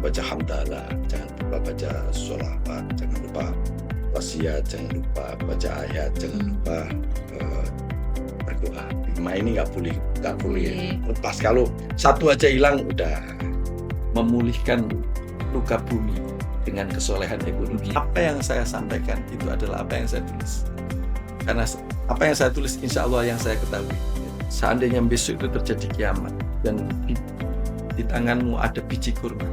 baca hamdalah, jangan lupa baca sholawat, jangan lupa wasiat, jangan lupa baca ayat, jangan lupa berdoa. 5 ini nggak boleh lepas. Kalau satu aja hilang, udah memulihkan luka bumi dengan kesolehan ekonomi. Apa yang saya sampaikan itu adalah apa yang saya tulis. Karena apa yang saya tulis insya Allah yang saya ketahui. Seandainya besok itu terjadi kiamat dan di tanganmu ada biji kurma.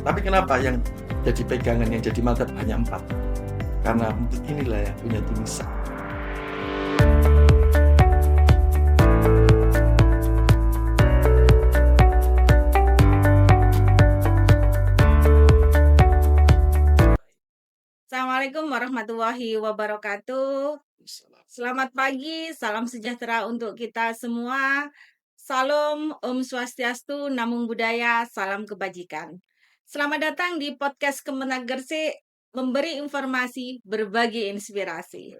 Tapi kenapa yang jadi pegangan, yang jadi mazhab hanya 4? Karena untuk inilah yang punya tulisan. Assalamualaikum warahmatullahi wabarakatuh. Selamat pagi, salam sejahtera untuk kita semua. Salam Om Swastiastu, Namo Buddhaya, salam kebajikan. Selamat datang di podcast Kemenag Gresik, memberi informasi, berbagi inspirasi.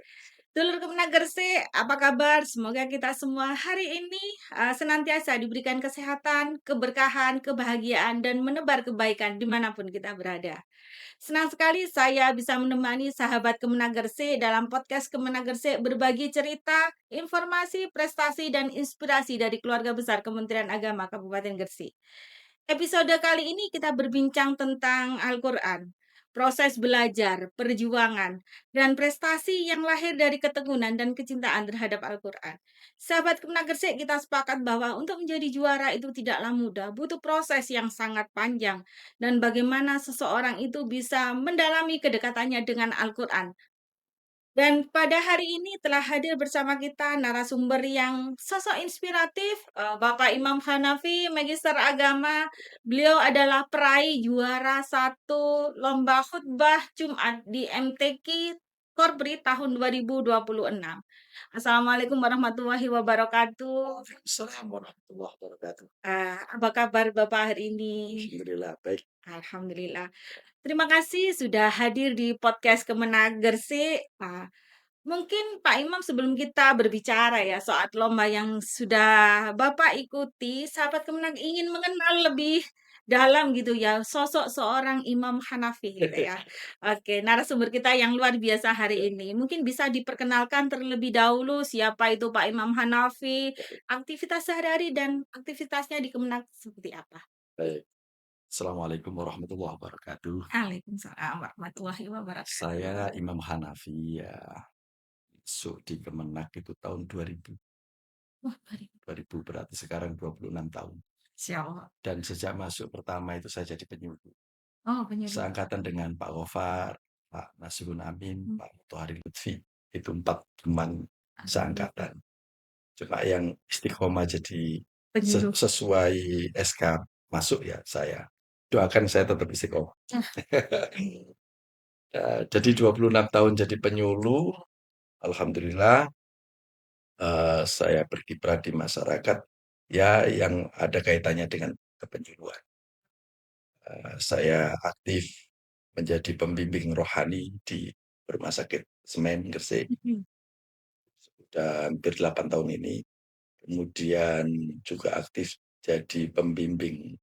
Dulur Kemenag Gresik, apa kabar? Semoga kita semua hari ini senantiasa diberikan kesehatan, keberkahan, kebahagiaan, dan menebar kebaikan dimanapun kita berada. Senang sekali saya bisa menemani sahabat Kemenag Gresik dalam podcast Kemenag Gresik berbagi cerita, informasi, prestasi, dan inspirasi dari keluarga besar Kementerian Agama Kabupaten Gresik. Episode kali ini kita berbincang tentang Al-Quran, proses belajar, perjuangan, dan prestasi yang lahir dari ketekunan dan kecintaan terhadap Al-Quran. Sahabat Kemenag Gresik, kita sepakat bahwa untuk menjadi juara itu tidaklah mudah, butuh proses yang sangat panjang, dan bagaimana seseorang itu bisa mendalami kedekatannya dengan Al-Quran. Dan pada hari ini telah hadir bersama kita narasumber yang sosok inspiratif, Bapak Imam Hanafi, Magister Agama. Beliau adalah peraih juara 1 lomba khutbah Jumat di MTQ Korpri tahun 2026. Assalamualaikum warahmatullahi wabarakatuh. Assalamualaikum warahmatullahi wabarakatuh. Apa kabar Bapak hari ini? Alhamdulillah baik. Alhamdulillah. Terima kasih sudah hadir di podcast Kemenag Gresik. Mungkin Pak Imam sebelum kita berbicara ya soal lomba yang sudah Bapak ikuti, sahabat Kemenag ingin mengenal lebih dalam gitu ya sosok seorang Imam Hanafi gitu ya. Oke, narasumber kita yang luar biasa hari ini. Mungkin bisa diperkenalkan terlebih dahulu siapa itu Pak Imam Hanafi, aktivitas sehari-hari dan aktivitasnya di Kemenag seperti apa? Baik. Assalamualaikum warahmatullahi wabarakatuh. Waalaikumsalam warahmatullahi wabarakatuh. Saya Imam Hanafi ya. Masuk di Kemenag itu tahun 2000. Wah, baik. 2000 berarti sekarang 26 tahun. Siapa? Dan sejak masuk pertama itu saya jadi penyuluh. Oh, penyuluh. Seangkatan dengan Pak Gofar, Pak Nasrun Amin, Pak Mutohari Lutfi. Itu 4 teman seangkatan. Cuma yang istiqomah jadi Penyuluh. sesuai SK masuk ya saya. Doakan saya tetap istiqomah. Jadi 26 tahun jadi penyuluh. Alhamdulillah saya berkiprah di masyarakat ya yang ada kaitannya dengan kepenyuluhan. Saya aktif menjadi pembimbing rohani di Rumah Sakit Semen Gresik. Sudah hampir 8 tahun ini. Kemudian juga aktif jadi pembimbing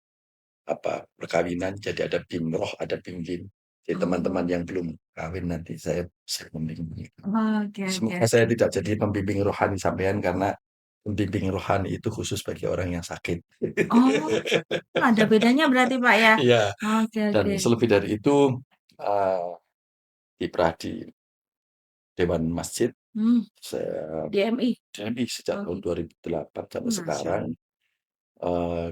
perkawinan, jadi ada BIM-roh, ada BIM-BIM. Jadi teman-teman yang belum kawin nanti saya membimbing. Semoga saya tidak jadi pembimbing rohani sampean karena pembimbing rohani itu khusus bagi orang yang sakit. Oh, ada bedanya berarti Pak ya? Iya. Oke. Dan selebih dari itu kiprah di Dewan Masjid. Saya DMI. DMI sejak tahun 2008 sampai Masya sekarang.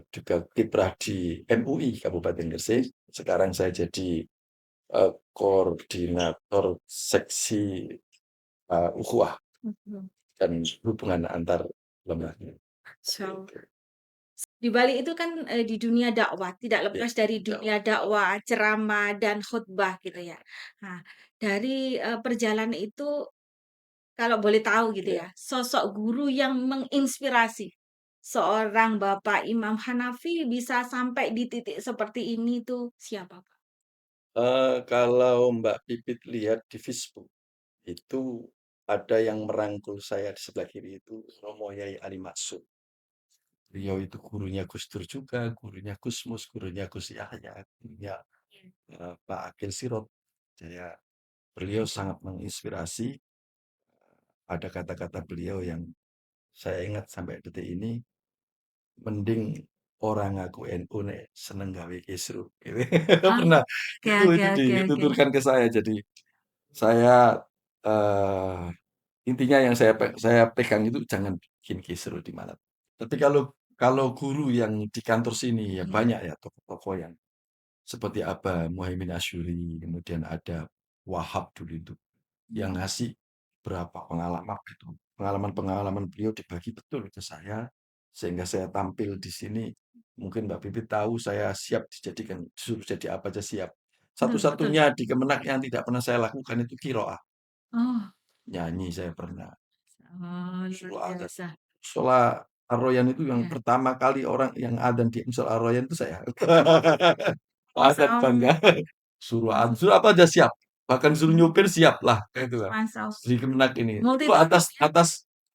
Juga kiprah di MUI Kabupaten Gresik. Sekarang saya jadi koordinator seksi ukhuwah dan hubungan antar lembaga. Di Bali itu kan di dunia dakwah, tidak lepas dari dunia dakwah, ceramah dan khutbah gitu ya. Nah, dari perjalanan itu kalau boleh tahu gitu ya, sosok guru yang menginspirasi seorang Bapak Imam Hanafi bisa sampai di titik seperti ini tuh siapa Pak? Kalau Mbak Pipit lihat di Facebook, itu ada yang merangkul saya di sebelah kiri itu Romo Yai Ali Maksud. Beliau itu gurunya Gus Dur juga, gurunya Gus Mus, gurunya Gus Yahya, gurunya Pak Akil Sirot. Beliau sangat menginspirasi. Ada kata-kata beliau yang saya ingat sampai detik ini, mending orang ngaku NU nek seneng gawe kisru. Gitu. Oh, Pernah oke itu oke itu oke oke. dituturkan ke saya. Jadi saya intinya yang saya pegang itu jangan bikin kisru di mana. Tapi kalau kalau guru yang di kantor sini ya Iya. banyak ya tokoh-tokoh yang seperti Abah Muhaimin Asyuri, kemudian ada Wahab dulu itu yang ngasih berapa pengalaman itu. Pengalaman-pengalaman beliau dibagi betul ke saya sehingga saya tampil di sini. Mungkin Mbak Bibi tahu saya siap dijadikan disuruh jadi apa aja siap. Betul betul. Satu-satunya di Kemenak yang tidak pernah saya lakukan itu kiroah. Oh, Nyanyi saya pernah. oh, luar Solo Adzan. biasa. Sholat Ar-Royan itu yang Ya. pertama kali orang yang adzan di Sholat Ar-Royan itu saya. Sangat Sam bangga. Suruh apa aja siap. Bahkan suruh nyupir siap lah. Kayak itu lah. Mantap. Di Kemenak ini. Itu Multitalent ya.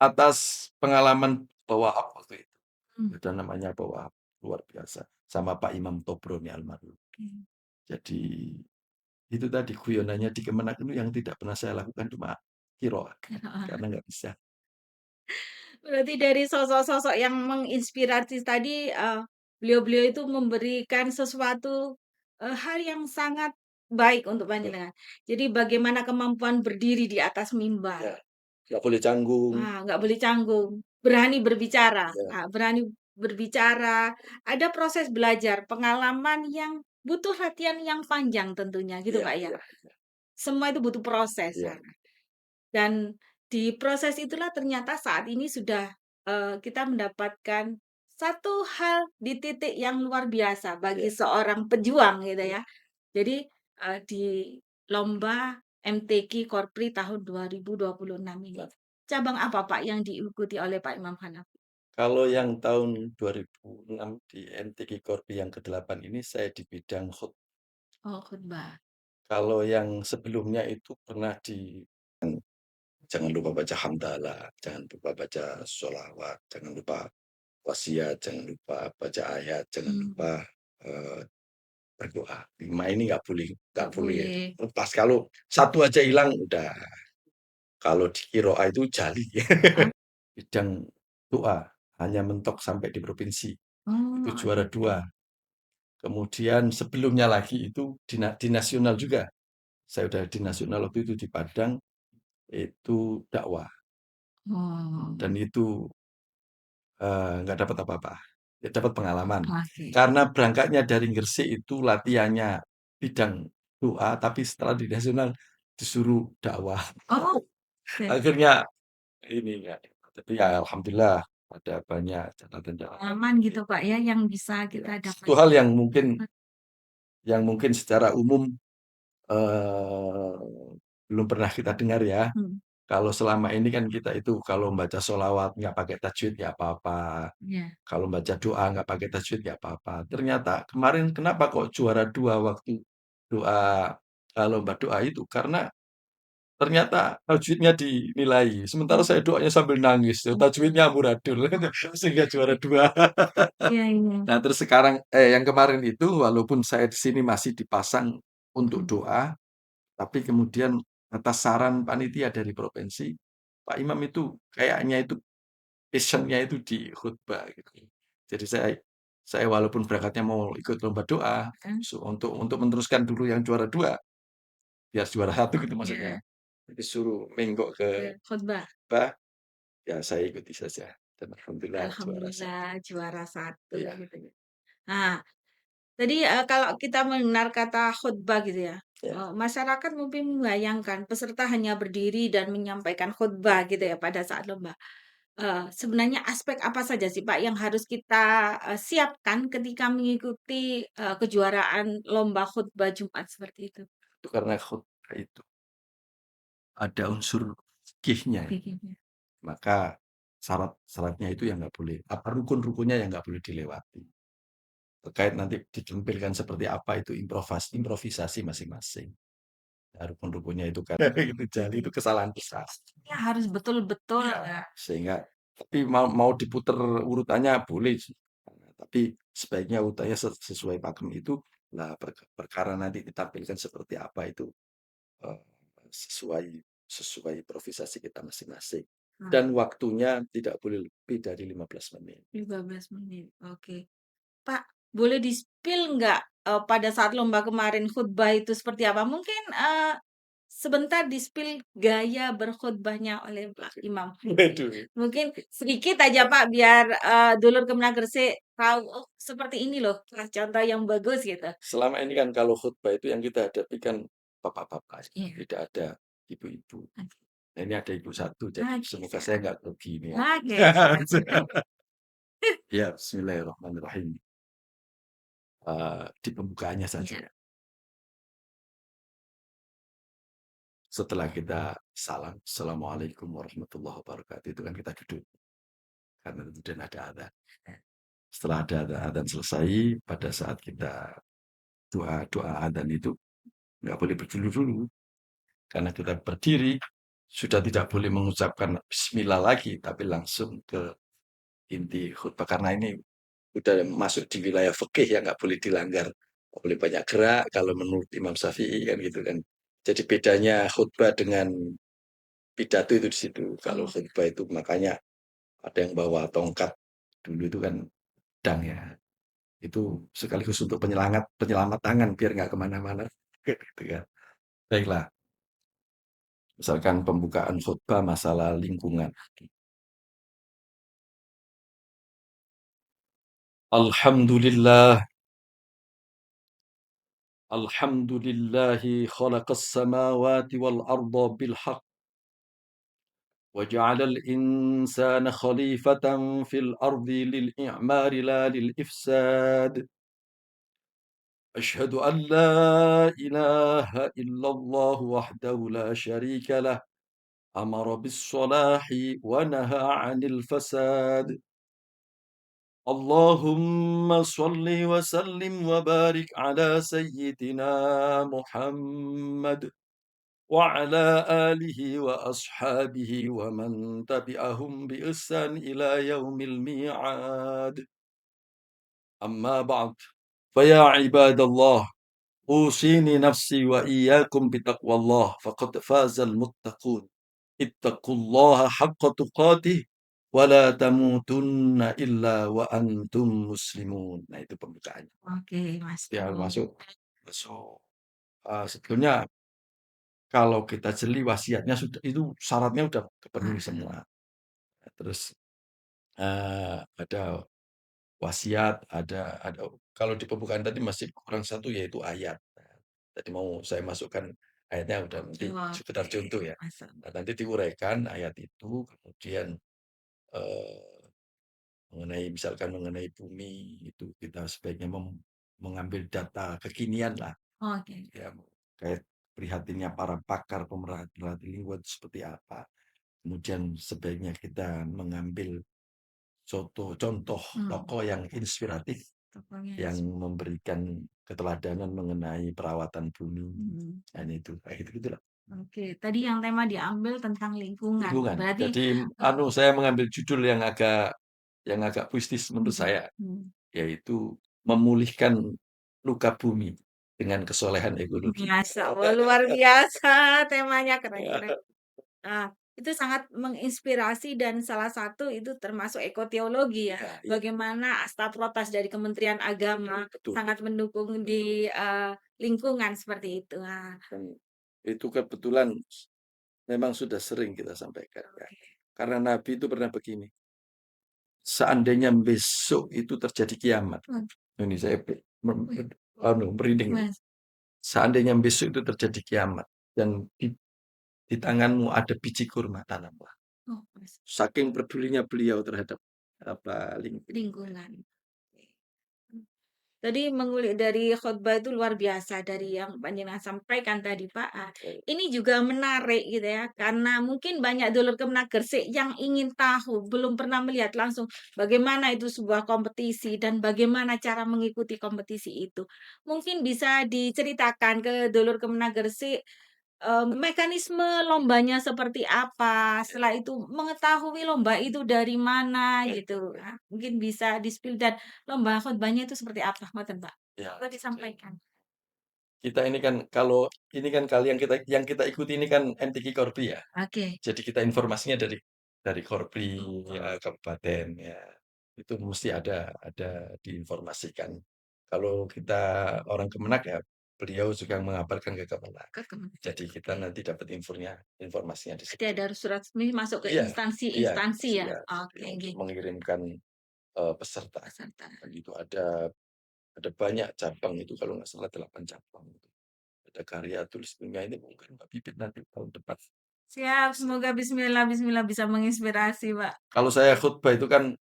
atas pengalaman bawa waktu itu. Hmm. Dan namanya bawa luar biasa. Sama Pak Imam Tobroni almarhum. Oke. Jadi itu tadi guyonannya di Kemenak itu yang tidak pernah saya lakukan cuma kiroah. Karena nggak bisa. Berarti dari sosok-sosok yang menginspirasi tadi, beliau-beliau itu memberikan sesuatu, hal yang sangat baik untuk panjenengan. Jadi bagaimana kemampuan berdiri di atas mimbar. Ya, nggak boleh canggung. Nggak boleh canggung, berani berbicara, Ya, berani berbicara, ada proses belajar, pengalaman yang butuh latihan yang panjang tentunya gitu, ya, Pak, ya? ya, Semua itu butuh proses, ya, dan di proses itulah ternyata saat ini sudah, kita mendapatkan satu hal di titik yang luar biasa bagi ya. seorang pejuang gitu ya. Jadi, di lomba MTQ Korpri tahun 2026 ini, Nah, cabang apa Pak yang diikuti oleh Pak Imam Hanafi? kalau yang tahun 2006 di MTQ Korpi yang ke-8 ini saya di bidang Oh, khutbah. kalau yang sebelumnya itu pernah di jangan lupa baca hamdalah, jangan lupa baca sholawat, jangan lupa wasiat, jangan lupa baca ayat, jangan Mmm. lupa eh, berdoa. 5 ini nggak Nggak boleh boleh. lepas. Kalau satu aja hilang udah. Kalau di Kiroa itu jali. Heeh. Bidang doa hanya mentok sampai di provinsi. Oh, Itu oke juara oke. 2. Kemudian sebelumnya lagi itu di nasional juga. Saya udah di nasional waktu itu di Padang, itu dakwah. Oh, Dan itu nggak dapat apa-apa. Ya, dapat pengalaman. oke. Karena berangkatnya dari Gresik itu latihannya bidang doa, tapi setelah di nasional disuruh dakwah. Oh, oke. Akhirnya ini ya. Tapi ya alhamdulillah ada banyak catatan-catatan. Pengalaman gitu Pak ya yang bisa Ya, kita satu hal dapatkan. yang mungkin secara umum eh, belum pernah kita dengar ya. Mhm, Kalau selama ini kan kita itu kalau membaca sholawat nggak pakai tajwid ya apa-apa. iya. Kalau membaca doa nggak pakai tajwid ya apa-apa. Ternyata kemarin kenapa kok juara 2 waktu doa lomba doa itu? Karena ternyata tajwidnya dinilai. Sementara saya doanya sambil nangis. Tajwidnya amburadul. Sehingga juara 2. Iya iya. Nah, terus sekarang yang kemarin itu walaupun saya di sini masih dipasang untuk Mhm. doa, tapi kemudian atas saran panitia dari provinsi, Pak Imam itu kayaknya itu passion-nya itu di khutbah gitu. Jadi saya walaupun berangkatnya mau ikut lomba doa, Kan? untuk meneruskan dulu yang juara 2 biar juara 1 gitu maksudnya. Iya, Jadi suruh menggok ke khotbah. khutbah, ya saya ikuti saja dan alhamdulillah juara 1. Alhamdulillah juara 1 Iya, gitu ya. Nah, tadi, kalau kita mendengar kata khutbah gitu ya, ya. masyarakat mungkin membayangkan peserta hanya berdiri dan menyampaikan khutbah gitu ya pada saat lomba. Sebenarnya aspek apa saja sih Pak yang harus kita, siapkan ketika mengikuti, kejuaraan lomba khutbah Jumat seperti itu? Itu karena khutbah itu ada unsur fikihnya ya. Bikinnya. Maka syarat-syaratnya itu yang nggak boleh, apa rukun-rukunnya yang nggak boleh dilewati. Terkait nanti ditampilkan seperti apa itu improvisasi masing-masing. Nah, rukun-rukunnya itu kan itu jali itu kesalahan besar. Ya harus betul-betul Ya, ya. sehingga Tapi mau diputer urutannya boleh sih, tapi sebaiknya urutannya sesuai pakem itu. Lah perkara nanti ditampilkan seperti apa itu, eee, sesuai sesuai improvisasi kita masing-masing. Dan waktunya tidak boleh lebih dari 15 menit. 15 menit, oke. Pak, boleh di-spill nggak, pada saat lomba kemarin khutbah itu seperti apa? Mungkin, sebentar di-spill gaya berkhutbahnya oleh Pak Imam. Waduh. Mungkin sedikit aja Pak, biar, dulur Kemenak Gresik tahu, "Oh, seperti ini loh, contoh yang bagus," gitu. Selama ini kan kalau khutbah itu yang kita hadapi kan bapak-bapak, Iya. tidak ada ibu-ibu. Oke. Nah, ini ada ibu satu, jadi Oke, semoga siap. saya nggak grogi ini ya. Oke, siap. Ya, bismillahirrahmanirrahim. Di pembukaannya saja Iya. ya. Setelah kita salam, Assalamualaikum warahmatullahi wabarakatuh, itu kan kita duduk, karena kemudian ada adzan. Setelah ada adzan selesai, pada saat kita doa adzan itu nggak boleh berdiri dulu, karena kita berdiri sudah tidak boleh mengucapkan Bismillah lagi, tapi langsung ke inti khutbah, karena ini udah masuk di wilayah fikih yang nggak boleh dilanggar, nggak boleh banyak gerak kalau menurut Imam Syafi'i kan gitu kan. Jadi bedanya khutbah dengan pidato itu di situ. Kalau khutbah itu makanya ada yang bawa tongkat dulu itu kan pedang ya. Itu sekaligus untuk penyelamat tangan biar nggak kemana-mana. Gitu kan. Baiklah, misalkan pembukaan khutbah masalah lingkungan. Alhamdulillah, alhamdulillahi khalaqas samawati wal arda bil haqq. وجعل الإنسان خليفة في الأرض للإعمار لا للإفساد. أشهد أن لا إله إلا الله وحده لا شريك له، أمر بالصلاح ونهى عن الفساد. اللهم صل وسلم وبارك على سيدنا محمد وعلى آله وأصحابه ومن تبعهم بإحسان إلى يوم الميعاد. أما بعد، فيا عباد الله، أوصيني نفسي وإياكم بتقوى الله، فقد فاز المتقون. اتقوا الله حق تقاته ولا تموتن إلا وأنتم مسلمون. Nah, itu pembukaannya. Oke, Ya, masuk. masuk. Sebetulnya kalau kita jeli wasiatnya sudah itu syaratnya udah terpenuhi semua. Terus ada wasiat, ada kalau di pembukaan tadi masih kurang satu yaitu ayat. Nah, tadi mau saya masukkan ayatnya udah nanti sekedar Oke, contoh ya. masuk. Nah, nanti diuraikan ayat itu, kemudian eh, mengenai bumi itu kita sebaiknya mengambil data kekinian lah. Oke. Ya, kayak prihatinnya para pakar pemerhati lingkungan itu seperti apa. Kemudian sebaiknya kita mengambil contoh tokoh yang inspiratif Tokohnya yang memberikan keteladanan mengenai perawatan bumi. Dan itu kayak gitu-gitulah. Oke, tadi yang tema diambil tentang lingkungan. Lingkungan. Berarti Jadi saya mengambil judul yang agak puitis menurut saya, yaitu memulihkan luka bumi dengan kesolehan ekologi. Masya Allah, luar biasa temanya, keren-keren. Nah, itu sangat menginspirasi dan salah satu itu termasuk ekoteologi ya. Ya, iya, Bagaimana asta protes dari Kementerian Agama betul. sangat mendukung di lingkungan seperti itu. Dan itu kebetulan memang sudah sering kita sampaikan ya. Karena Nabi itu pernah begini. Seandainya besok itu terjadi kiamat. Ini saya merinding. Seandainya besok itu terjadi kiamat dan di tanganmu ada biji kurma, tanamlah. Saking pedulinya beliau terhadap lingkungan. Tadi mengulik dari khutbah itu luar biasa dari yang panjenengan sampaikan tadi Pak. Ini juga menarik gitu ya, karena mungkin banyak dulur Kemenak Gresik yang ingin tahu, belum pernah melihat langsung bagaimana itu sebuah kompetisi dan bagaimana cara mengikuti kompetisi itu. Mungkin bisa diceritakan ke dulur Kemenak Gresik mekanisme lombanya seperti apa, setelah itu mengetahui lomba itu dari mana gitu. Nah, mungkin bisa di-spill dan lomba khotbahnya itu seperti apa? Ngoten, Mbak. Ya, Boleh disampaikan. kita ini kan kalau ini kan kali yang kita ikuti ini kan MTQ Korpi ya. Oke. Jadi kita informasinya dari Korpri ya, kabupaten ya. Itu mesti ada diinformasikan. Kalau kita orang Kemenak ya beliau juga mengabarkan ke Kemenak. Ke Kementerian. Jadi kita nanti dapat informasinya di Berarti situ. ada surat resmi masuk ke Iya, iya, instansi-instansi ya? iya, Oke, untuk nggih. mengirimkan peserta. Peserta. Dan itu ada banyak cabang itu kalau nggak salah 8 cabang. Ada karya tulis ilmiah ini mungkin Mbak Bibit nanti tahun depan. Siap, semoga bismillah bismillah bisa menginspirasi, Pak. Kalau saya khutbah itu kan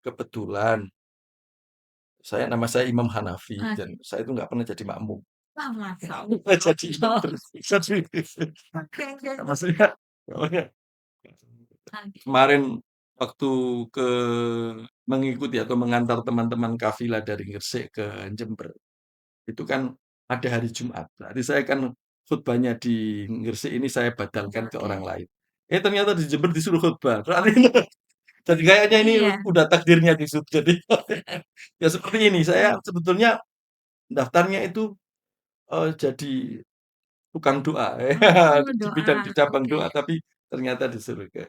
kebetulan nama saya Imam Hanafi dan Oke. saya itu nggak pernah jadi makmum. Wah, mantap. Jadi imam terus. Oke, oke. Maksudnya, makanya Oke. kemarin waktu ke mengikuti atau mengantar teman-teman kafilah dari Gresik ke Jember, itu kan ada hari Jumat. Berarti saya kan khutbahnya di Gresik ini saya badalkan ke orang Oke. lain. Ternyata di Jember disuruh khutbah. Berarti jadi kayaknya ini Iya. udah takdirnya di situ. Jadi ya seperti ini. Saya sebetulnya daftarnya itu jadi tukang doa Oh, di doa. cabang Oke. doa, tapi ternyata disuruh ya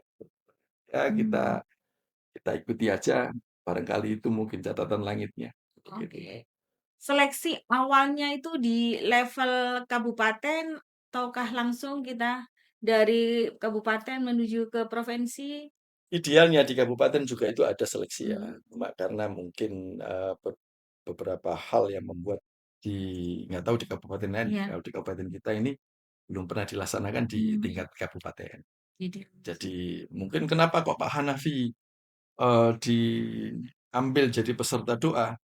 Hmm. kita ikuti aja. Barangkali itu mungkin catatan langitnya. Gitu. Oke. Seleksi awalnya itu di level kabupaten ataukah langsung kita dari kabupaten menuju ke provinsi? Idealnya di kabupaten juga itu ada seleksi ya, Hmm. cuma karena mungkin beberapa hal yang membuat nggak tahu di kabupaten lain, Iya. kalau di kabupaten kita ini belum pernah dilaksanakan di Hmm. tingkat kabupaten. Jadi Jadi mungkin kenapa kok Pak Hanafi diambil jadi peserta doa,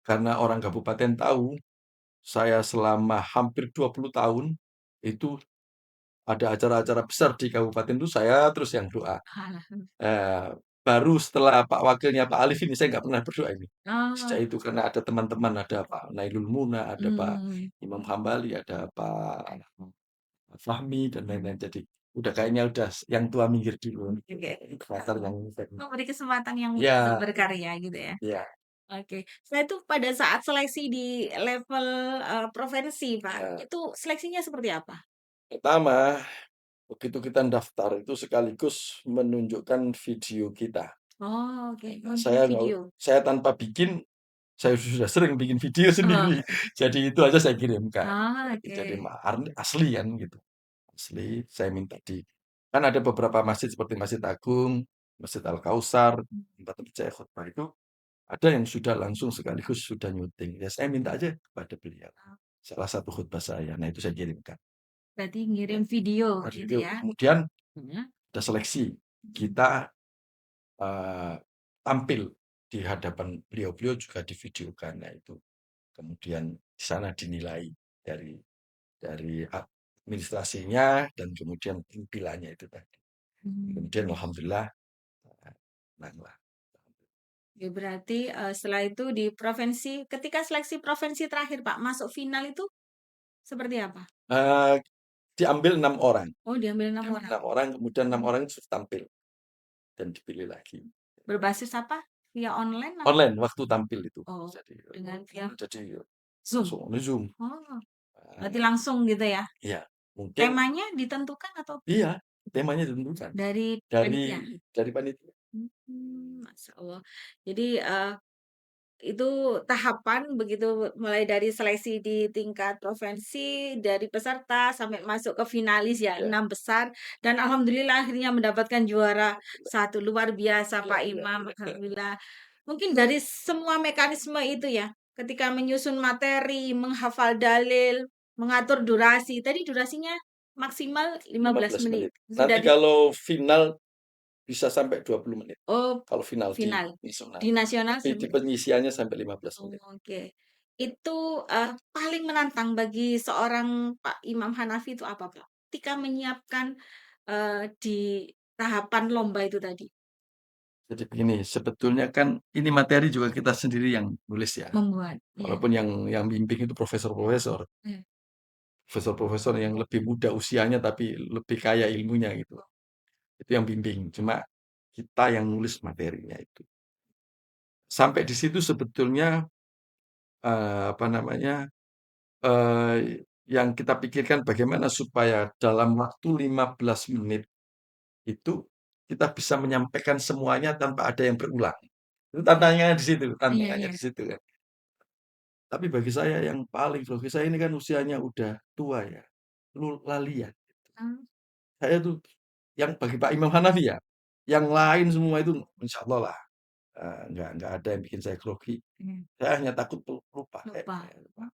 karena orang kabupaten tahu saya selama hampir 20 tahun itu ada acara-acara besar di kabupaten itu saya terus yang doa. Alhamdulillah. Eh, Baru setelah wakilnya Pak Alif ini saya nggak pernah berdoa ini. Sejak Oh. itu karena ada teman-teman, ada Pak Nailul Muna, ada Pak Hmm. Imam Hambali, ada Pak Fahmi dan lain-lain. Jadi udah kayaknya udah yang tua minggir dulu. Oke. Pasar yang Memberi kesempatan yang untuk ya, berkarya gitu ya. ya, Oke. Setelah itu pada saat seleksi di level, provinsi, Pak, ya. itu seleksinya seperti apa? Pertama, begitu kita daftar itu sekaligus menunjukkan video kita. Oh, oke. Saya Ngunduh nggak, video. saya tanpa bikin, saya sudah sering bikin video Oh. sendiri. Jadi itu aja saya kirimkan. Oh, Jadi oke. asli kan gitu. Asli, saya minta kan ada beberapa masjid seperti Masjid Agung, Masjid Al Kausar, tempat-tempat saya khutbah itu ada yang sudah langsung sekaligus sudah nyuting. Ya saya minta aja kepada beliau. Salah satu khutbah saya. Nah itu saya kirimkan. Berarti Ya, ngirim video gitu itu ya? kemudian Mhm. ada seleksi. Kita tampil di hadapan beliau-beliau juga divideokan. Nah itu kemudian di sana dinilai dari administrasinya dan kemudian tampilannya itu tadi. Mmm. Kemudian alhamdulillah menang lah. Ya berarti, setelah itu di provinsi ketika seleksi provinsi terakhir, Pak, masuk final itu seperti apa? Eh, Diambil 6 orang. Oh, diambil 6 Diambil orang. 6 orang, kemudian 6 Mmm. orang itu tampil dan dipilih lagi. Berbasis apa? Via online atau Online waktu tampil itu. oh, dengan via Jadi Zoom? langsung Zoom. Oh, berarti Nah, langsung gitu ya? iya, mungkin Temanya ditentukan atau iya, temanya ditentukan dari dari panitia? panitia. Masyaallah. Jadi, itu tahapan begitu mulai dari seleksi di tingkat provinsi, dari peserta sampai masuk ke finalis ya, Ya, 6 besar dan alhamdulillah akhirnya mendapatkan juara satu. Luar biasa Pak iya, Imam, iya. alhamdulillah. Mungkin dari semua mekanisme itu ya, ketika menyusun materi, menghafal dalil, mengatur durasi, tadi durasinya maksimal 15 15 menit. menit. Sudah Nanti kalau final bisa sampai 20 menit. oh, Kalau final di final. nasional. Di nasional Tapi di penyisiannya sampai 15 menit. oke. Itu, paling menantang bagi seorang Pak Imam Hanafi itu apa, Pak? Ketika menyiapkan, di tahapan lomba itu tadi, Jadi begini, sebetulnya kan ini materi juga kita sendiri yang nulis ya. membuat ya, Walaupun yang bimbing itu profesor-profesor. iya. profesor-profesor yang lebih muda usianya tapi lebih kaya ilmunya gitu. Itu yang bimbing. Cuma kita yang nulis materinya itu. Sampai di situ sebetulnya apa namanya yang kita pikirkan bagaimana supaya dalam waktu 15 menit itu kita bisa menyampaikan semuanya tanpa ada yang berulang. Itu tantangannya di situ, Iya, tantangannya iya. di situ kan. Tapi bagi saya yang paling bagi saya ini kan usianya udah tua ya, lalian. Mmm, Saya tuh yang bagi Pak Imam Hanafi ya, yang lain semua itu insya Allah lah, nggak ada yang bikin saya grogi. mhm, Saya hanya takut lupa, lupa. lupa.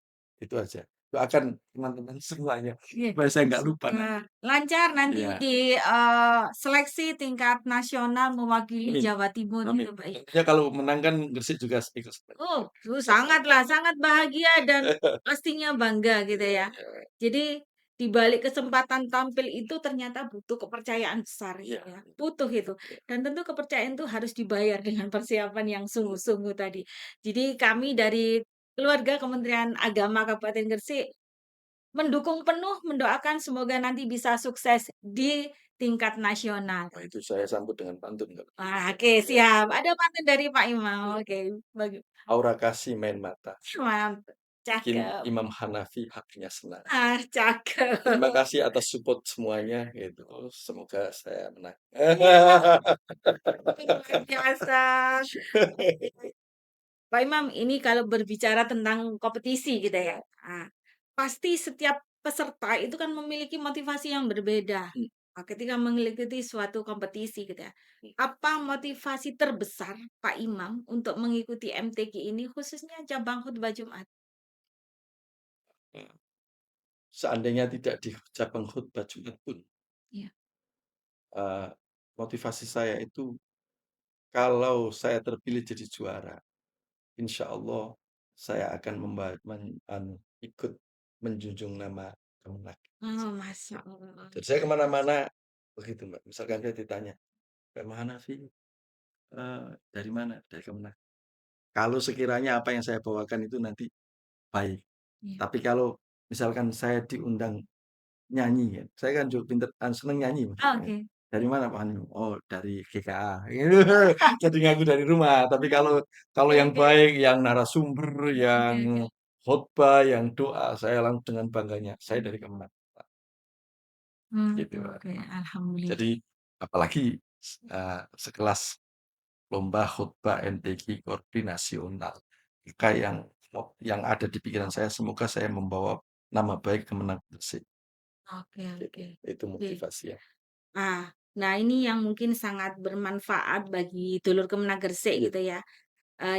Itu aja. Doakan teman-teman semuanya Iya, supaya saya nggak lupa semoga nanti. lancar nanti Iya, di, seleksi tingkat nasional mewakili amin, Jawa Timur amin. gitu, Mbak, ya. Tentunya kalau menang kan Gresik juga ikut senang. Oh, sangatlah, sangat bahagia dan pastinya bangga gitu ya. Iya, Jadi di balik kesempatan tampil itu ternyata butuh kepercayaan besar iya, gitu ya, butuh itu. iya. Dan tentu kepercayaan itu harus dibayar dengan persiapan yang sungguh-sungguh tadi. Jadi kami dari keluarga Kementerian Agama Kabupaten Gresik mendukung penuh, mendoakan semoga nanti bisa sukses di tingkat nasional. Nah, itu saya sambut dengan pantun kalau Wah, gitu. oke Ya. siap. Ada pantun dari Pak Imam. Oke, bagus. Aura kasih main mata, Mantap, bikin cakep. Imam Hanafi hatinya senang. Ah, Terima cakep. kasih atas support semuanya gitu. Semoga saya menang. Iya, luar biasa. Pak Imam, ini kalau berbicara tentang kompetisi gitu ya, pasti setiap peserta itu kan memiliki motivasi yang berbeda, ketika mengikuti suatu kompetisi gitu ya. Apa motivasi terbesar Pak Imam untuk mengikuti MTQ ini khususnya cabang khutbah Jumat? Seandainya tidak di cabang khutbah Jumat pun, Iya. eee, motivasi saya itu kalau saya terpilih jadi juara, insya Allah saya akan ikut menjunjung nama Kemenang. Oh, Masya Allah. Jadi saya kemana-mana begitu Mbak, misalkan saya ditanya, "Pak Hanafi, dari mana?" "Dari Kemenang." Kalau sekiranya apa yang saya bawakan itu nanti baik, Iya. tapi kalau misalkan saya diundang nyanyi ya, saya kan juga pinter seneng nyanyi Mas, ya. Oke. "Dari mana Pak Hanu?" "Oh dari GKA," gitu. Jadi ngaku dari rumah, tapi kalau kalau Oke, yang oke. baik, yang narasumber, Oke, yang oke. khotbah, yang doa, saya langsung dengan bangganya, "Saya dari Kemenang," Pak, gitu, Pak. Oke, alhamdulillah. Jadi apalagi, sekelas lomba khotbah MTQ Korpi Nasional. Maka yang ada di pikiran saya, semoga saya membawa nama baik Kemenang Gresik, Oke, gitu. oke. Itu Oke. motivasi ya. Nah ini yang mungkin sangat bermanfaat bagi dulur Kemenang Gresik Iya, gitu ya,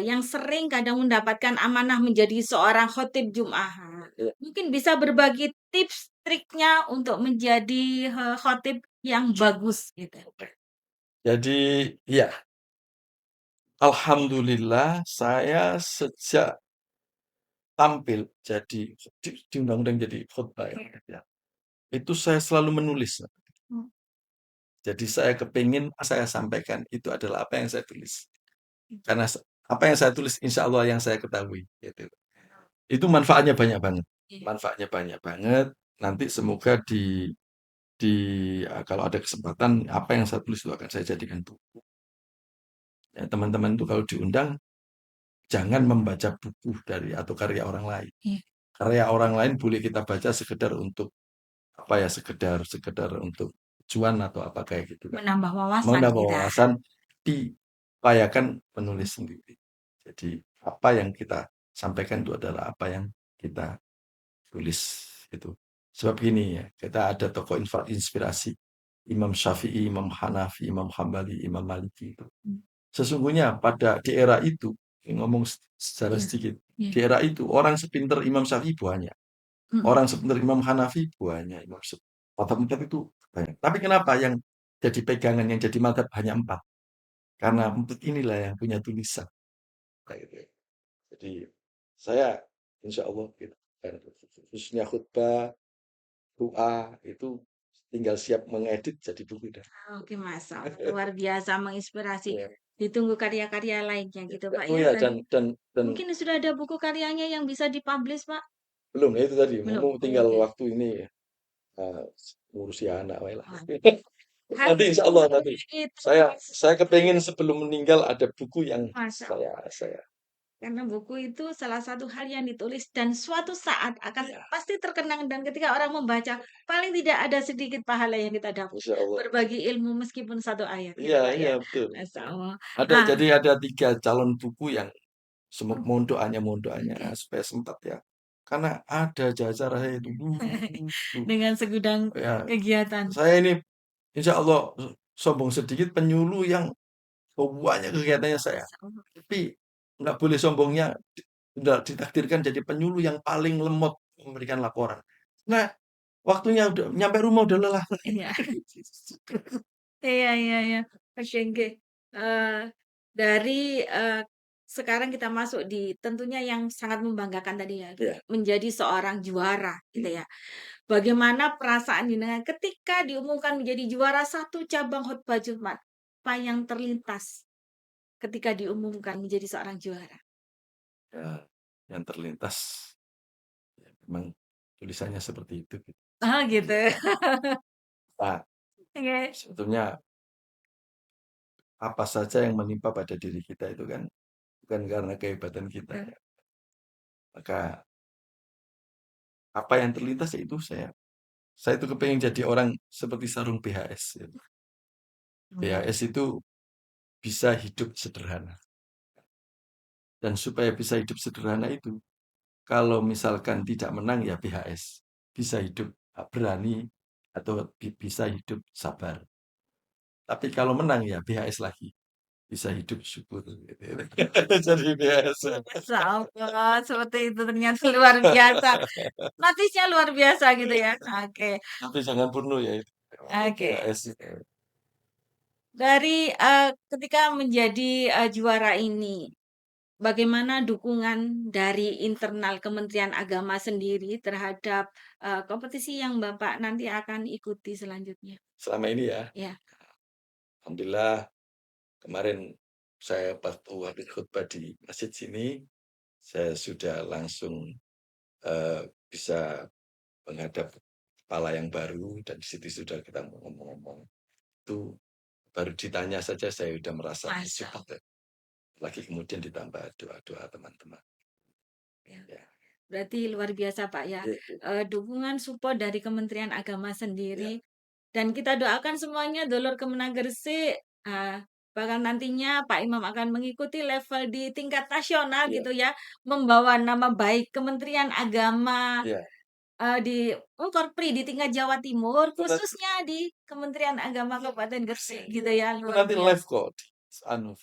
yang sering kadang mendapatkan amanah menjadi seorang khotib Jumat. iya. Mungkin bisa berbagi tips triknya untuk menjadi, khotib yang bagus gitu. Oke. Jadi iya, alhamdulillah saya sejak tampil jadi diundang-undang jadi khotbah ya, itu saya selalu menulis. Mmm, Jadi saya kepingin saya sampaikan itu adalah apa yang saya tulis. Karena apa yang saya tulis insya Allah yang saya ketahui, gitu. Itu manfaatnya banyak banget. iya. Manfaatnya banyak banget. Nanti semoga kalau ada kesempatan apa yang saya tulis itu akan saya jadikan buku. Ya, teman-teman itu kalau diundang jangan membaca buku dari atau karya orang lain. Iya, Karya orang lain boleh kita baca sekedar untuk apa ya, sekedar sekedar untuk cuan atau apa kayak gitu kan. menambah wawasan Menambah kita. wawasan, diupayakan menulis sendiri. Jadi apa yang kita sampaikan itu adalah apa yang kita tulis itu. Sebab gini ya, kita ada tokoh inspirasi Imam Syafi'i, Imam Hanafi, Imam Hambali, Imam Maliki itu. Mmm, Sesungguhnya di era itu, ngomong secara iya, sedikit, iya, di era itu orang sepinter Imam Syafi'i banyak, mhm. orang sepinter Imam Hanafi banyak, mazhab itu banyak. Tapi kenapa yang jadi pegangan, yang jadi mazhab hanya 4? Karena 4 inilah yang punya tulisan. Kayak gitu. Jadi saya insya Allah gitu, khususnya khutbah, doa itu tinggal siap mengedit jadi buku dah. Oke, masyaallah, luar biasa menginspirasi. Ya. Ditunggu karya-karya lainnya gitu, Pak, Oh ya ya tadi. dan Mungkin sudah ada buku karyanya yang bisa dipublish, Pak? Belum, ya itu tadi, Belum. mau tinggal Oke. waktu ini eh, ngurusi anak wae lah. Wah, Nanti insya Allah nanti itu saya kepengen sebelum meninggal ada buku yang Masya Allah. saya Karena buku itu salah satu hal yang ditulis dan suatu saat akan ya, pasti terkenang dan ketika orang membaca paling tidak ada sedikit pahala yang kita dapat. insya Allah. Berbagi ilmu meskipun satu ayat gitu Iya, Pak iya ya. betul. Masya Allah. Ada Ah, jadi ada 3 calon buku yang mohon doanya oke. supaya sempat ya. Karena ada jajar saya itu. Dengan segudang Ya, kegiatan. saya ini insya Allah sombong sedikit penyuluh yang banyak kegiatannya saya. Masya Allah. Tapi nggak boleh sombongnya udah ditakdirkan jadi penyuluh yang paling lemot memberikan laporan. Nah, waktunya udah nyampe rumah udah lelah. Iya. Iya iya iya. Oke oke. Dari, sekarang kita masuk di tentunya yang sangat membanggakan tadi ya, Ya, menjadi seorang juara gitu ya. Bagaimana perasaan jenengan ketika diumumkan menjadi juara satu cabang khotbah Jumat? Apa yang terlintas ketika diumumkan menjadi seorang juara? ya, yang terlintas ya, memang tulisannya seperti itu. Gitu. Oh gitu. Nah, Oke. sebetulnya apa saja yang menimpa pada diri kita itu kan bukan karena kehebatan kita. Ya. Maka apa yang terlintas ya itu saya itu kepengen jadi orang seperti sarung BHS. Ya. BHS itu bisa hidup sederhana. Dan supaya bisa hidup sederhana itu, kalau misalkan tidak menang ya BHS. Bisa hidup berani atau bisa hidup sabar. Tapi kalau menang ya BHS lagi. Bisa hidup syukur. Gitu. Jadi BHS. Masya Allah, seperti itu ternyata luar biasa. Notisnya luar biasa gitu ya. Oke. Tapi jangan bunuh ya itu. Oke. BHS. Dari, ketika menjadi, juara ini, bagaimana dukungan dari internal Kementerian Agama sendiri terhadap, kompetisi yang Bapak nanti akan ikuti selanjutnya? Selama ini ya, Ya. alhamdulillah kemarin saya waktu habis khutbah di masjid sini, saya sudah langsung bisa menghadap kepala yang baru dan di situ sudah kita ngomong-ngomong. Itu baru ditanya saja saya sudah merasa Masya support ya. Lagi kemudian ditambah doa-doa teman-teman. Ya. Ya. Berarti luar biasa Pak ya, Ya, ya. dukungan support dari Kementerian Agama Ya. sendiri dan kita doakan semuanya dulur Kemenang Gresik, bahkan nantinya Pak Imam akan mengikuti level di tingkat nasional Ya. gitu ya, membawa nama baik Kementerian Agama, Ya. di Korpri di tingkat Jawa Timur, Itu nanti, khususnya di Kementerian Agama Kabupaten Gresik gitu ya, itu luar nanti live biasa. kok. Anu,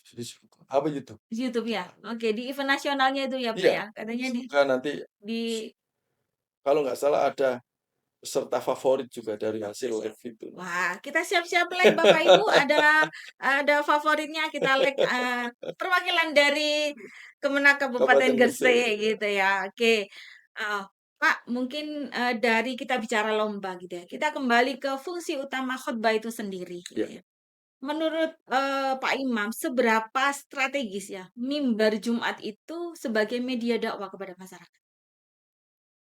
apa YouTube? YouTube ya? Oke, di event nasionalnya itu ya Pak Iya, ya? Katanya semoga nanti di kalau nggak salah ada peserta favorit juga dari hasil live itu. Wah, kita siap-siap like Bapak Ibu, ada favoritnya kita like, perwakilan dari Kemenak Kabupaten Kabupaten Gresik Gresik. gitu ya. Oke, Pak mungkin, dari kita bicara lomba gitu ya, kita kembali ke fungsi utama khotbah itu sendiri gitu Ya, ya. Menurut, Pak Imam seberapa strategis ya mimbar Jumat itu sebagai media dakwah kepada masyarakat?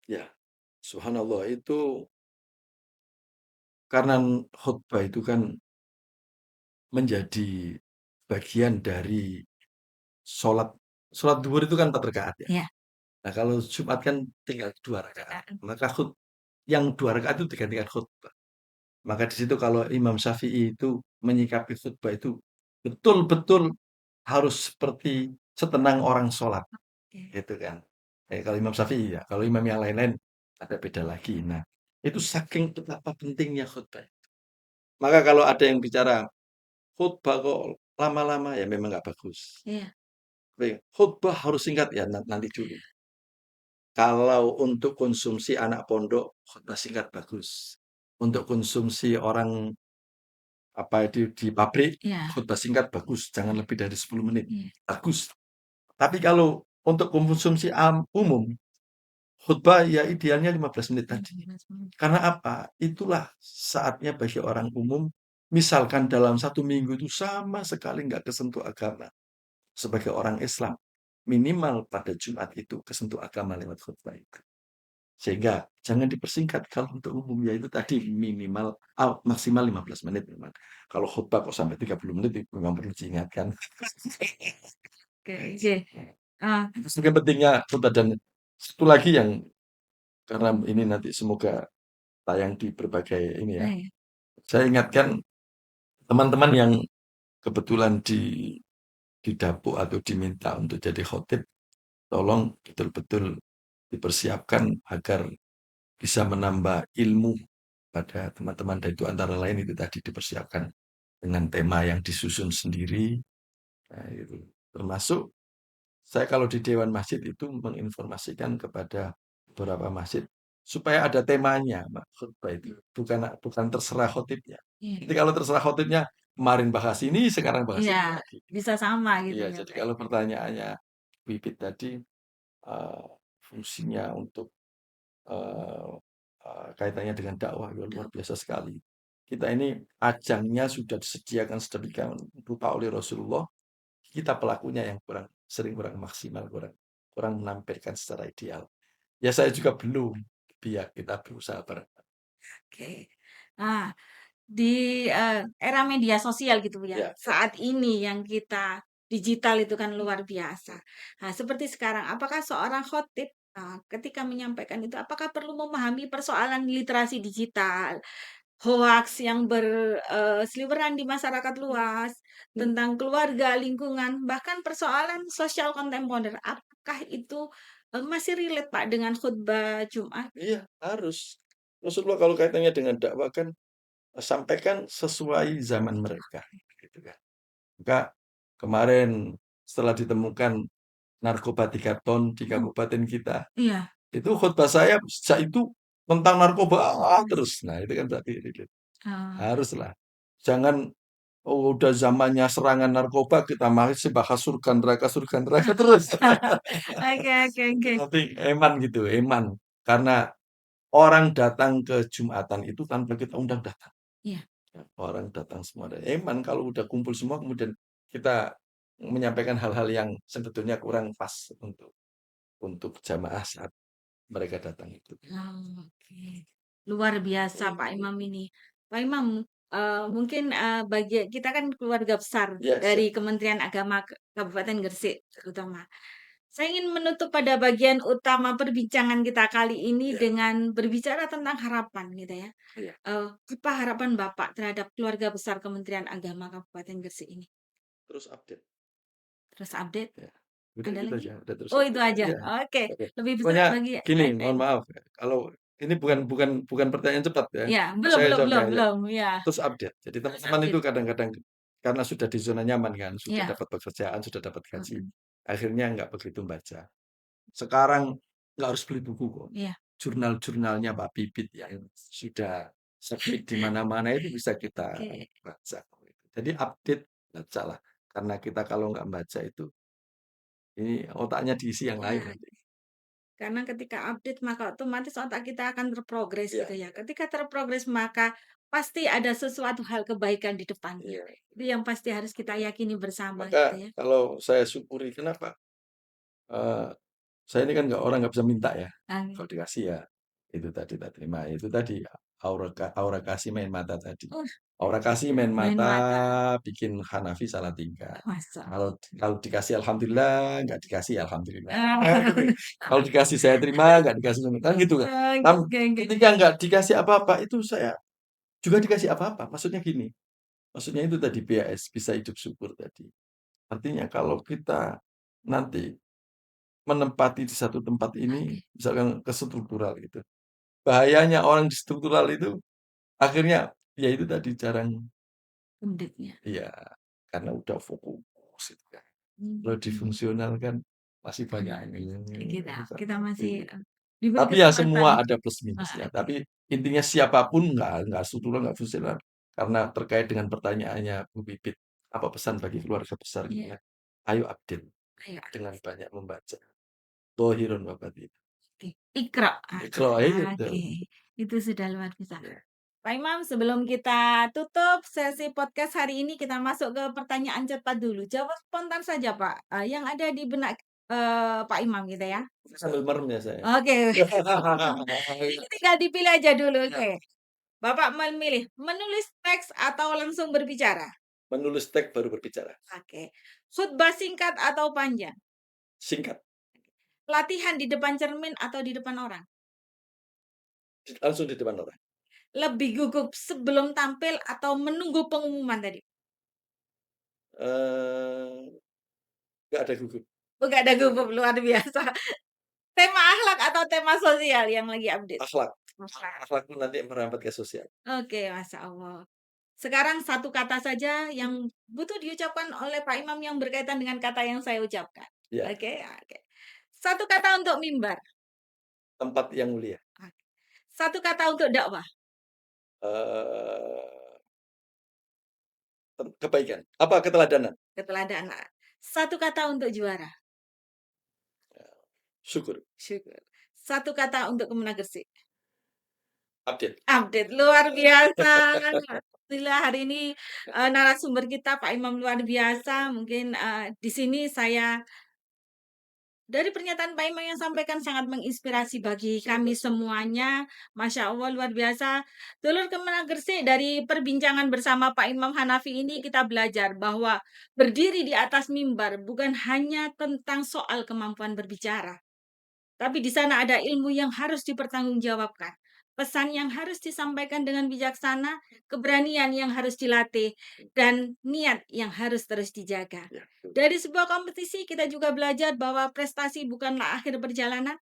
ya. Subhanallah itu karena khutbah itu kan menjadi bagian dari sholat. Sholat duhur itu kan 4 rakaat ya. Iya. Nah kalau Jumat kan tinggal 2 rakaat. Heeh. Maka yang 2 rakaat itu digantikan khutbah. Maka di situ kalau Imam Syafi'i itu menyikapi khutbah itu betul-betul harus seperti setenang orang sholat. Oke. Gitu kan. Kalau Imam Syafi'i ya. Kalau imam yang lain-lain ada beda lagi. Nah itu saking betapa pentingnya khutbah. Maka kalau ada yang bicara khutbah kok lama-lama ya memang nggak bagus. Iya. Khutbah harus singkat ya nanti dulu. Kalau untuk konsumsi anak pondok khutbah singkat bagus. Untuk konsumsi orang apa di pabrik Iya. khutbah singkat bagus, jangan lebih dari 10 menit. Iya. Bagus. Tapi kalau untuk konsumsi umum khutbah ya idealnya 15 menit tadi. Karena apa? Itulah saatnya bagi orang umum misalkan dalam 1 minggu itu sama sekali nggak kesentuh agama. Sebagai orang Islam, minimal pada Jumat itu kesentuh agama lewat khutbah itu. Sehingga jangan dipersingkat kalau untuk umum, yaitu tadi minimal maksimal 15 menit memang. Kalau khotbah kok sampai 30 menit memang perlu diingatkan. Oke oke. Ah, Itu saking pentingnya khotbah. Dan satu lagi yang karena ini nanti semoga tayang di berbagai ini ya, iya. saya ingatkan teman-teman yang kebetulan didapuk atau diminta untuk jadi khotib, tolong betul-betul dipersiapkan agar bisa menambah ilmu pada teman-teman, dan itu antara lain itu tadi dipersiapkan dengan tema yang disusun sendiri. Nah, itu termasuk saya kalau di Dewan Masjid itu menginformasikan kepada beberapa masjid supaya ada temanya, Mbak, khutbah itu bukan terserah khotibnya. Iya. Jadi kalau terserah khotibnya kemarin bahas ini, sekarang bahas Iya, ini lagi. bisa sama gitu Iya, ya, jadi Pak. kalau pertanyaannya Bibit tadi, eee, fungsinya untuk, eee kaitannya dengan dakwah ya luar biasa sekali. Kita ini ajangnya sudah disediakan sedemikian rupa oleh Rasulullah, kita pelakunya yang kurang maksimal, kurang kurang menampilkan secara ideal. Ya saya juga belum, biar kita berusaha bareng. Oke. Nah, di, era media sosial gitu ya, Ya, saat ini yang kita digital itu kan luar biasa. Nah, seperti sekarang, apakah seorang khotib, ketika menyampaikan itu, apakah perlu memahami persoalan literasi digital, hoaks yang berseliweran di masyarakat luas, tentang keluarga, lingkungan, bahkan persoalan sosial kontemporer, apakah itu, masih relate, Pak, dengan khutbah Jumat? iya harus. Rasulullah kalau kaitannya dengan dakwah kan sampaikan sesuai zaman mereka, gitu kan. Maka kemarin setelah ditemukan narkoba 3 ton di Oh, kabupaten kita, iya. itu khotbah saya sejak itu tentang narkoba terus. Nah, itu kan berarti relate. Oh. Haruslah. Jangan, oh udah zamannya serangan narkoba kita masih bahas surga neraka terus. Oke oke oke. Tapi eman gitu, eman. Karena orang datang ke Jumatan itu tanpa kita undang datang. Iya. Orang datang semua. Dan eman kalau udah kumpul semua kemudian kita menyampaikan hal-hal yang sebetulnya kurang pas untuk jamaah saat mereka datang itu. Oh, oke. Luar biasa Pak Imam ini. Pak Imam, mungkin, bagi kita kan keluarga besar Ya, siap. dari Kementerian Agama Kabupaten Gresik terutama. Saya ingin menutup pada bagian utama perbincangan kita kali ini Ya, dengan berbicara tentang harapan gitu ya. iya. Apa harapan Bapak terhadap keluarga besar Kementerian Agama Kabupaten Gresik ini? Terus update. Terus update, Ya. Udah ada gitu lagi? aja, udah terus Oh itu update aja? aja. Oke, Oke. lebih besar Pokoknya lagi gini, mohon lain. maaf, kalau ini bukan pertanyaan cepat ya. Ya, belum Saya belum jawabnya belum ya. belum, ya. Terus update. Jadi Terus teman-teman itu update. kadang-kadang karena sudah di zona nyaman kan, sudah Iya, dapat pekerjaan, sudah dapat gaji, mhm, akhirnya nggak begitu baca. Sekarang nggak harus beli buku kok. iya, Jurnal-jurnalnya Pak Bibit yang sudah submit di mana-mana itu bisa kita oke. baca. Jadi update bacalah. Karena kita kalau nggak baca itu, ini otaknya diisi yang lain Nah, nanti. karena ketika update maka otomatis otak kita akan terprogres Iya, gitu ya. Ketika terprogres maka pasti ada sesuatu hal kebaikan di depannya. iya. Itu yang pasti harus kita yakini bersama Maka gitu ya. kalau saya syukuri, kenapa? Eee, saya ini kan orang nggak bisa minta ya. Amin. Kalau dikasih ya itu tadi tak terima. Itu tadi aura kasih main mata tadi. Uh, Aura kasih main main mata mata. bikin Hanafi salah tingkah. Masa. Kalau kalau dikasih alhamdulillah, nggak dikasih alhamdulillah. Oh, Kalau dikasih saya terima, nggak dikasih kan gitu kan. oke Tam oke oke. ketika nggak dikasih apa-apa itu saya juga dikasih apa-apa. Maksudnya gini, maksudnya itu tadi BAS, bisa hidup syukur tadi. Artinya kalau kita nanti menempati di satu tempat ini, Oke, misalkan ke struktural gitu. Bahayanya orang di struktural itu akhirnya ya itu tadi jarang, update-nya. iya, karena udah fokus gitu kan. Kalau di Mhm. fungsional kan masih banyak Nah, ini. kita masih, diberi Tapi ya kesempatan. semua ada plus minusnya. Oke. Tapi intinya siapapun nggak struktural, nggak fungsional. Karena terkait dengan pertanyaannya Bu Pipit, apa pesan bagi keluarga besar gitu Iya, kan? Ayo update ayo. dengan banyak membaca. Dhahirun wa batin. Oke, Iqra. Iqra itu. Oke, itu sudah luar biasa. Ya. Pak Imam, sebelum kita tutup sesi podcast hari ini, kita masuk ke pertanyaan cepat dulu. Jawab spontan saja, Pak. Yang ada di benak Pak Imam gitu ya? Sambil merem ya saya. Oke. Ini tinggal dipilih aja dulu, Ya, oke. Bapak memilih menulis teks atau langsung berbicara? menulis teks baru berbicara. Oke. Khutbah singkat atau panjang? Singkat, Latihan di depan cermin atau di depan orang? langsung di depan orang. Lebih gugup sebelum tampil atau menunggu pengumuman tadi? Eee, nggak ada gugup. Oh, nggak ada gugup, luar biasa. Tema akhlak atau tema sosial yang lagi update? Akhlak, Akhlak. akhlak itu nanti merambat ke sosial. Oke, Masya Allah. Sekarang satu kata saja yang butuh diucapkan oleh Pak Imam yang berkaitan dengan kata yang saya ucapkan. Ya, Oke, oke. Satu kata untuk mimbar. tempat yang mulia. Oke. Satu kata untuk dakwah. Eee, kebaikan, apa, keteladanan, Keteladanan. Satu kata untuk juara. syukur, Syukur. Satu kata untuk Kemenang Gresik. update. Update luar biasa. Alhamdulillah hari ini narasumber kita Pak Imam luar biasa. Mungkin di sini saya dari pernyataan Pak Imam yang sampaikan sangat menginspirasi bagi kami semuanya. Masya Allah luar biasa. Dulur Kemenang Gresik, dari perbincangan bersama Pak Imam Hanafi ini kita belajar bahwa berdiri di atas mimbar bukan hanya tentang soal kemampuan berbicara. Tapi di sana ada ilmu yang harus dipertanggungjawabkan. Pesan yang harus disampaikan dengan bijaksana, keberanian yang harus dilatih, dan niat yang harus terus dijaga. Ya, Dari sebuah kompetisi kita juga belajar bahwa prestasi bukanlah akhir perjalanan.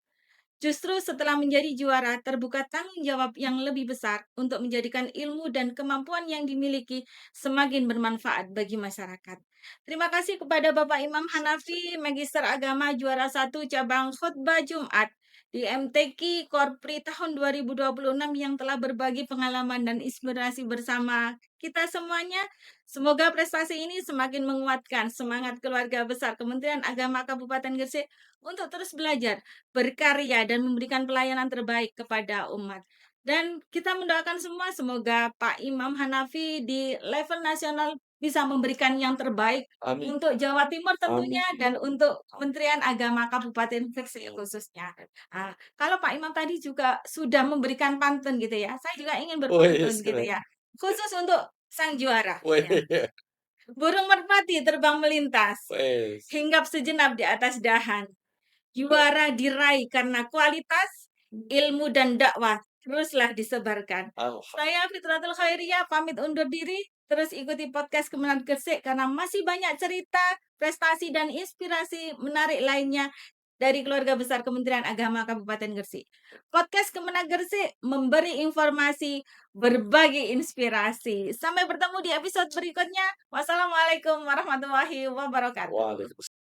Justru setelah menjadi juara, terbuka tanggung jawab yang lebih besar untuk menjadikan ilmu dan kemampuan yang dimiliki semakin bermanfaat bagi masyarakat. Terima kasih kepada Bapak Imam Hanafi, Magister Agama juara 1 cabang khutbah Jumat di MTQ Korpri tahun 2026 yang telah berbagi pengalaman dan inspirasi bersama kita semuanya. Semoga prestasi ini semakin menguatkan semangat keluarga besar Kementerian Agama Kabupaten Gresik untuk terus belajar, berkarya, dan memberikan pelayanan terbaik kepada umat. Dan kita mendoakan semua semoga Pak Imam Hanafi di level nasional bisa memberikan yang terbaik amin, untuk Jawa Timur tentunya amin. dan untuk Kementerian Agama Kabupaten Gresik khususnya. Kalau Pak Imam tadi juga sudah memberikan pantun gitu ya, saya juga ingin berpantun Wes, gitu keren. ya, khusus untuk sang juara. Weh, Ya. Burung merpati terbang melintas, wes. hinggap sejenak di atas dahan. Juara diraih karena kualitas, ilmu dan dakwah teruslah disebarkan. Saya Fitratul Khairiyah pamit undur diri. Terus ikuti podcast Kemenang Gresik karena masih banyak cerita, prestasi, dan inspirasi menarik lainnya dari keluarga besar Kementerian Agama Kabupaten Gresik. Podcast Kemenang Gresik memberi informasi, berbagi inspirasi. Sampai bertemu di episode berikutnya. Wassalamualaikum warahmatullahi wabarakatuh. Waalaikumsalam.